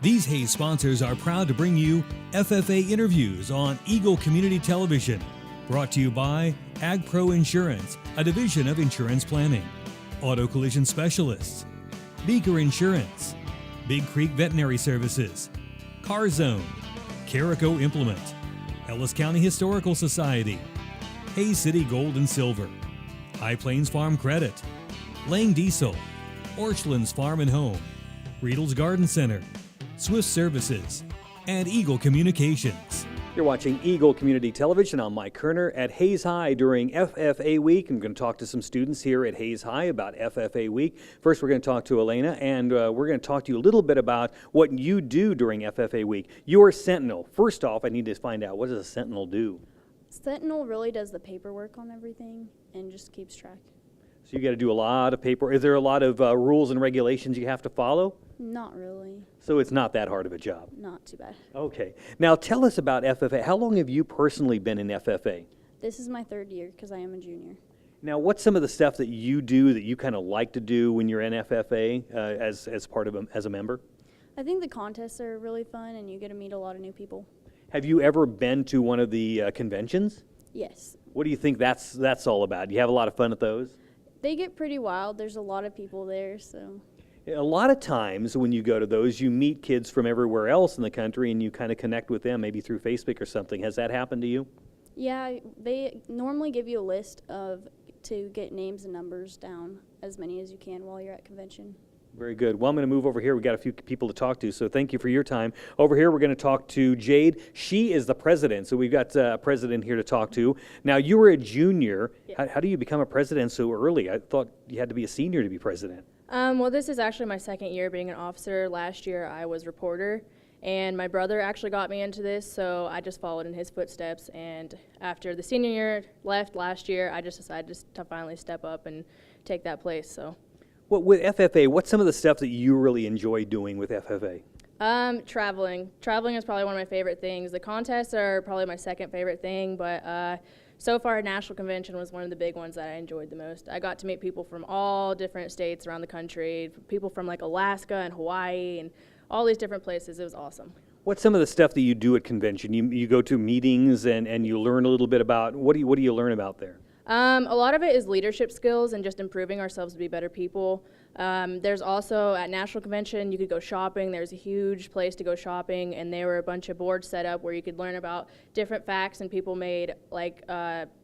These Hays sponsors are proud to bring you FFA interviews on Eagle Community Television. Brought to you by AgPro Insurance, a division of insurance planning. Auto Collision Specialists. Beaker Insurance. Big Creek Veterinary Services. Car Zone. Carico Implement. Ellis County Historical Society. Hays City Gold and Silver. High Plains Farm Credit. Lang Diesel. Orchlands Farm and Home. Riedel's Garden Center. Swift Services. And Eagle Communications. You're watching Eagle Community Television. I'm Mike Kerner at Hays High during FFA Week. I'm going to talk to some students here at Hays High about FFA Week. First, we're going to talk to Elena, and we're going to talk to you a little bit about what you do during FFA Week. You're a Sentinel. First off, I need to find out, what does a Sentinel do? Sentinel really does the paperwork on everything and just keeps track. So you got to do a lot of paper. Is there a lot of rules and regulations you have to follow? Not really. So it's not that hard of a job? Not too bad. Okay. Now tell us about FFA. How long have you personally been in FFA? This is my third year because I am a junior. Now, what's some of the stuff that you do that you kind of like to do when you're in FFA as part of as a member? I think the contests are really fun and you get to meet a lot of new people. Have you ever been to one of the conventions? Yes. What do you think that's all about? Do you have a lot of fun at those? They get pretty wild. There's a lot of people there, so. A lot of times when you go to those, you meet kids from everywhere else in the country and you kind of connect with them, maybe through Facebook or something. Has that happened to you? Yeah, they normally give you a list to get names and numbers down, as many as you can while you're at convention. Very good. Well, I'm going to move over here. We've got a few people to talk to, so thank you for your time. Over here, we're going to talk to Jade. She is the president, so we've got a president here to talk to. Now, you were a junior. Yeah. How do you become a president so early? I thought you had to be a senior to be president. Well, this is actually my second year being an officer. Last year, I was reporter, and my brother actually got me into this, so I just followed in his footsteps. And after the senior year left last year, I just decided to finally step up and take that place. So. Well, with FFA, what's some of the stuff that you really enjoy doing with FFA? Traveling. Traveling is probably one of my favorite things. The contests are probably my second favorite thing, but so far, National Convention was one of the big ones that I enjoyed the most. I got to meet people from all different states around the country, people from like Alaska and Hawaii and all these different places. It was awesome. What's some of the stuff that you do at convention? You go to meetings and you learn a little bit about, what do you learn about there? A lot of it is leadership skills and just improving ourselves to be better people. There's also, at National Convention, you could go shopping. There's a huge place to go shopping, and there were a bunch of boards set up where you could learn about different facts, and people made like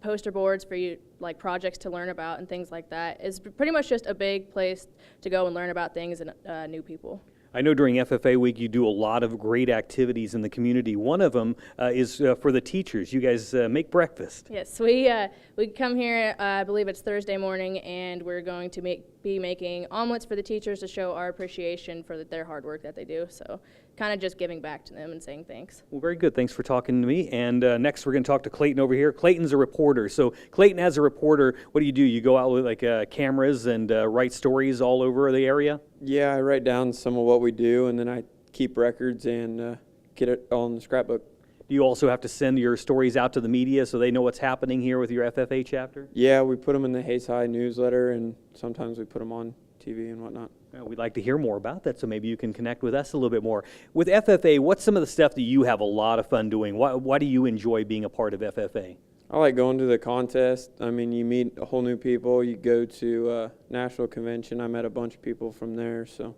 poster boards for you, like projects to learn about and things like that. It's pretty much just a big place to go and learn about things and new people. I know during FFA Week you do a lot of great activities in the community. One of them is for the teachers. You guys make breakfast. Yes, we come here, I believe it's Thursday morning, and we're going to be making omelets for the teachers to show our appreciation for their hard work that they do. So kind of just giving back to them and saying thanks. Well, very good. Thanks for talking to me. And next we're going to talk to Clayton over here. Clayton's a reporter. So Clayton, as a reporter, what do? You go out with like cameras and write stories all over the area? Yeah, I write down some of what we do, and then I keep records and get it all in the scrapbook. Do you also have to send your stories out to the media so they know what's happening here with your FFA chapter? Yeah, we put them in the Hays High newsletter, and sometimes we put them on TV and whatnot. Well, we'd like to hear more about that, so maybe you can connect with us a little bit more. With FFA, what's some of the stuff that you have a lot of fun doing? Why do you enjoy being a part of FFA? I like going to the contest. I mean, you meet a whole new people. You go to National Convention. I met a bunch of people from there, so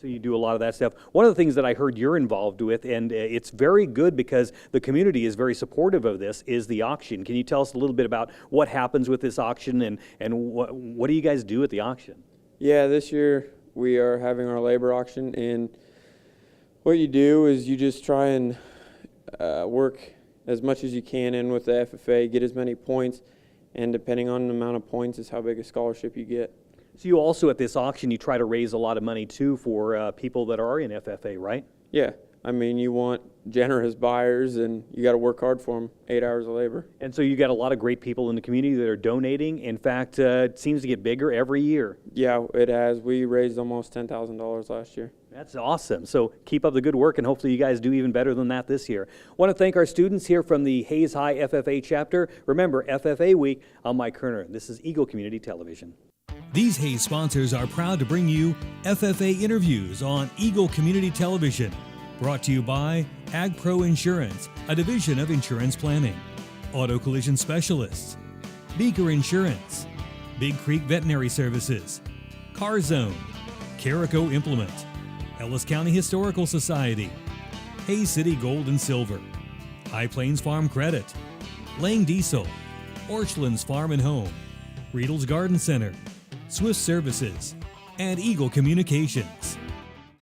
you do a lot of that stuff. One of the things that I heard you're involved with, and it's very good because the community is very supportive of this, is the auction. Can you tell us a little bit about what happens with this auction and what do you guys do at the auction? Yeah, this year we are having our labor auction, and what you do is you just try and work as much as you can in with the FFA, get as many points, and depending on the amount of points is how big a scholarship you get. So you also, at this auction, you try to raise a lot of money, too, for people that are in FFA, right? Yeah. I mean, you want generous buyers, and you got to work hard for them, 8 hours of labor. And so you got a lot of great people in the community that are donating. In fact, it seems to get bigger every year. Yeah, it has. We raised almost $10,000 last year. That's awesome. So keep up the good work, and hopefully you guys do even better than that this year. I want to thank our students here from the Hays High FFA chapter. Remember, FFA Week, I'm Mike Kerner. This is Eagle Community Television. These Hays sponsors are proud to bring you FFA interviews on Eagle Community Television. Brought to you by AgPro Insurance, a division of insurance planning. Auto Collision Specialists. Beaker Insurance. Big Creek Veterinary Services. Car Zone. Carico Implement. Ellis County Historical Society. Hays City Gold and Silver. High Plains Farm Credit. Lang Diesel. Orchlands Farm and Home. Riedel's Garden Center. Swift Services. And Eagle Communications.